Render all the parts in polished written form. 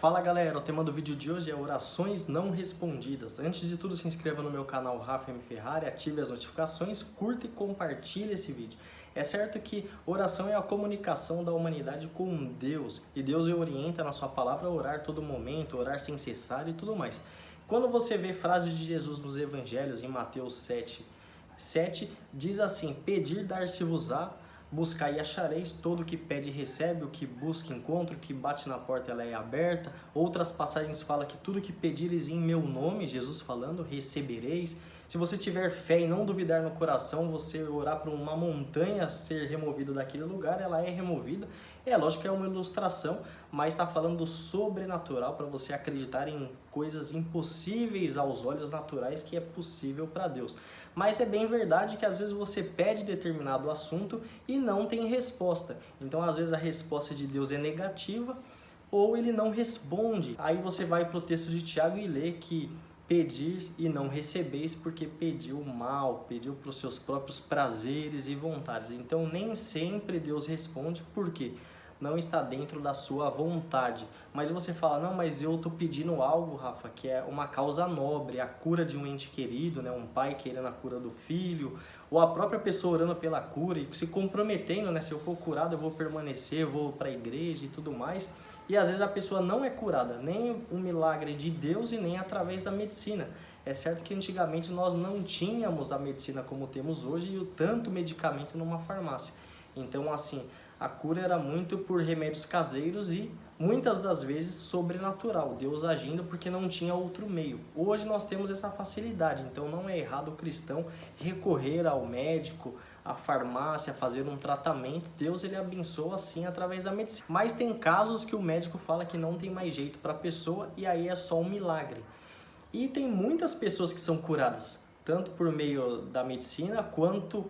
Fala galera, o tema do vídeo de hoje é orações não respondidas. Antes de tudo, se inscreva no meu canal Rafa M. Ferrari, ative as notificações, curta e compartilhe esse vídeo. É certo que oração é a comunicação da humanidade com Deus, e Deus o orienta na sua palavra a orar todo momento, orar sem cessar e tudo mais. Quando você vê frases de Jesus nos evangelhos, em Mateus 7, diz assim: pedir, dar-se-vos-á, buscar e achareis, todo o que pede recebe, o que busca encontra, o que bate na porta ela é aberta. Outras passagens falam que tudo que pedires em meu nome, Jesus falando, recebereis. Se você tiver fé e não duvidar no coração, você orar para uma montanha ser removida daquele lugar, ela é removida. É lógico que é uma ilustração, mas está falando do sobrenatural para você acreditar em coisas impossíveis aos olhos naturais que é possível para Deus. Mas é bem verdade que às vezes você pede determinado assunto e não tem resposta. Então às vezes a resposta de Deus é negativa ou ele não responde. Aí você vai para o texto de Tiago e lê que pedir e não recebeis porque pediu mal, pediu para os seus próprios prazeres e vontades. Então nem sempre Deus responde, porque não está dentro da sua vontade. Mas você fala: não, mas eu estou pedindo algo, Rafa, que é uma causa nobre, a cura de um ente querido, né? Um pai querendo a cura do filho, ou a própria pessoa orando pela cura e se comprometendo, né? Se eu for curado eu vou permanecer, eu vou para a igreja e tudo mais. E às vezes a pessoa não é curada, nem um milagre de Deus e nem através da medicina. É certo que antigamente nós não tínhamos a medicina como temos hoje e o tanto medicamento numa farmácia. Então assim, a cura era muito por remédios caseiros e muitas das vezes sobrenatural, Deus agindo porque não tinha outro meio. Hoje nós temos essa facilidade, então não é errado o cristão recorrer ao médico, à farmácia, fazer um tratamento. Deus ele abençoa assim através da medicina. Mas tem casos que o médico fala que não tem mais jeito para a pessoa e aí é só um milagre. E tem muitas pessoas que são curadas, tanto por meio da medicina quanto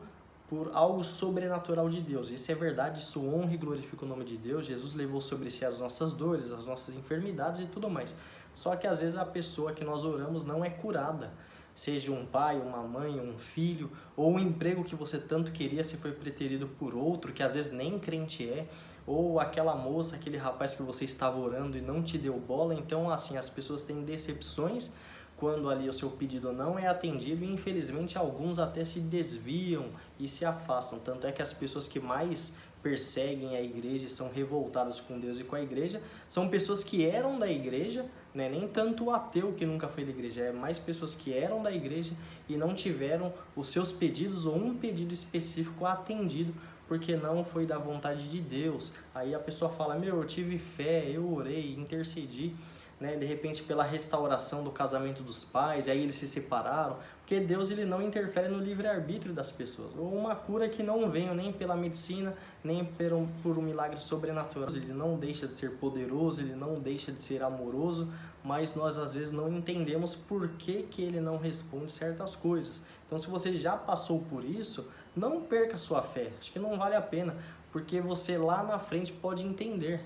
por algo sobrenatural de Deus. Isso é verdade, isso honra e glorifica o nome de Deus. Jesus levou sobre si as nossas dores, as nossas enfermidades e tudo mais. Só que às vezes a pessoa que nós oramos não é curada. Seja um pai, uma mãe, um filho, ou um emprego que você tanto queria se foi preterido por outro, que às vezes nem crente é, ou aquela moça, aquele rapaz que você estava orando e não te deu bola. Então assim, as pessoas têm decepções quando ali o seu pedido não é atendido, e infelizmente alguns até se desviam e se afastam. Tanto é que as pessoas que mais perseguem a igreja e são revoltadas com Deus e com a igreja são pessoas que eram da igreja, né? Nem tanto o ateu que nunca foi da igreja, é mais pessoas que eram da igreja e não tiveram os seus pedidos ou um pedido específico atendido porque não foi da vontade de Deus. Aí a pessoa fala: meu, eu tive fé, eu orei, intercedi, né, de repente pela restauração do casamento dos pais, aí eles se separaram, porque Deus ele não interfere no livre-arbítrio das pessoas. Ou uma cura que não venha nem pela medicina, nem por um milagre sobrenatural. Ele não deixa de ser poderoso, ele não deixa de ser amoroso, mas nós às vezes não entendemos por que ele não responde certas coisas. Então se você já passou por isso, não perca sua fé, acho que não vale a pena, porque você lá na frente pode entender.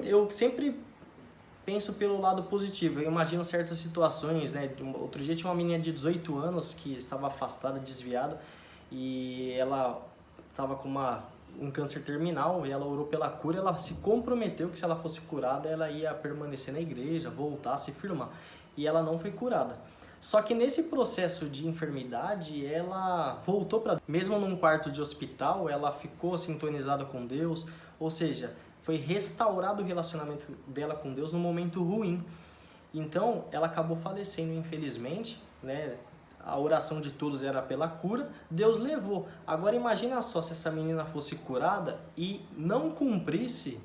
Eu sempre penso pelo lado positivo, eu imagino certas situações, né? Outro dia tinha uma menina de 18 anos que estava afastada, desviada, e ela estava com um câncer terminal, e ela orou pela cura, ela se comprometeu que se ela fosse curada, ela ia permanecer na igreja, voltar, se firmar, e ela não foi curada. Só que nesse processo de enfermidade, ela voltou para... Mesmo num quarto de hospital, ela ficou sintonizada com Deus, ou seja, foi restaurado o relacionamento dela com Deus no momento ruim. Então, ela acabou falecendo, infelizmente, né? A oração de todos era pela cura, Deus levou. Agora imagina só se essa menina fosse curada e não cumprisse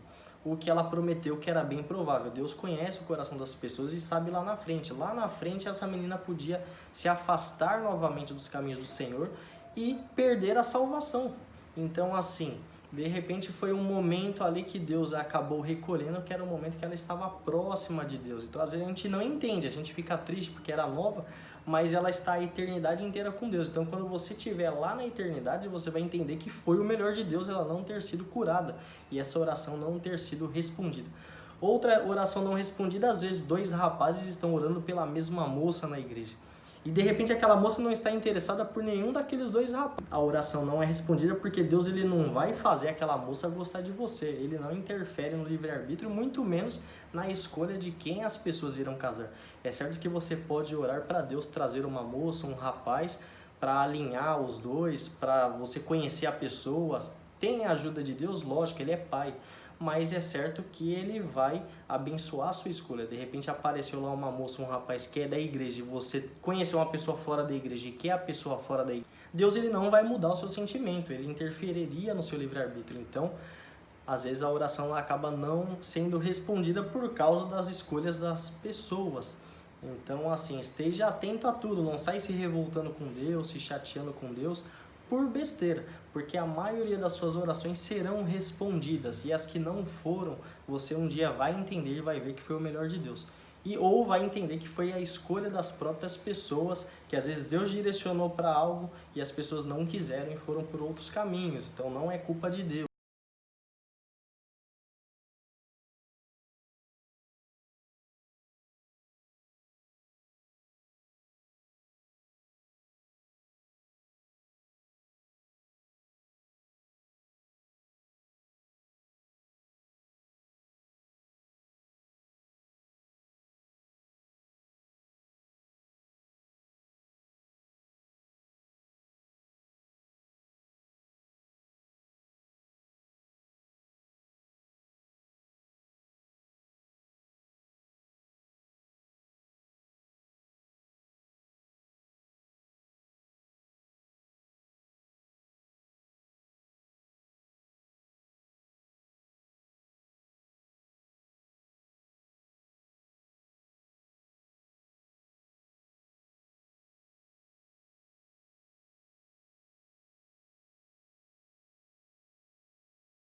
o que ela prometeu, que era bem provável. Deus conhece o coração das pessoas e sabe lá na frente. Lá na frente essa menina podia se afastar novamente dos caminhos do Senhor e perder a salvação. Então assim, de repente foi um momento ali que Deus acabou recolhendo, que era um momento que ela estava próxima de Deus. Então às vezes a gente não entende, a gente fica triste porque era nova, mas ela está a eternidade inteira com Deus. Então quando você estiver lá na eternidade, você vai entender que foi o melhor de Deus ela não ter sido curada e essa oração não ter sido respondida. Outra oração não respondida, às vezes dois rapazes estão orando pela mesma moça na igreja. E de repente aquela moça não está interessada por nenhum daqueles dois rapazes. A oração não é respondida porque Deus ele não vai fazer aquela moça gostar de você. Ele não interfere no livre-arbítrio, muito menos na escolha de quem as pessoas irão casar. É certo que você pode orar para Deus trazer uma moça, um rapaz, para alinhar os dois, para você conhecer a pessoa. Tem a ajuda de Deus, lógico, ele é pai. Mas é certo que ele vai abençoar a sua escolha. De repente apareceu lá uma moça, um rapaz que é da igreja, e você conheceu uma pessoa fora da igreja e quer a pessoa fora da igreja. Deus ele não vai mudar o seu sentimento, ele interferiria no seu livre-arbítrio. Então, às vezes a oração ela acaba não sendo respondida por causa das escolhas das pessoas. Então, assim, esteja atento a tudo, não sai se revoltando com Deus, se chateando com Deus, por besteira, porque a maioria das suas orações serão respondidas, e as que não foram, você um dia vai entender e vai ver que foi o melhor de Deus. Ou vai entender que foi a escolha das próprias pessoas, que às vezes Deus direcionou para algo e as pessoas não quiseram e foram por outros caminhos, então não é culpa de Deus.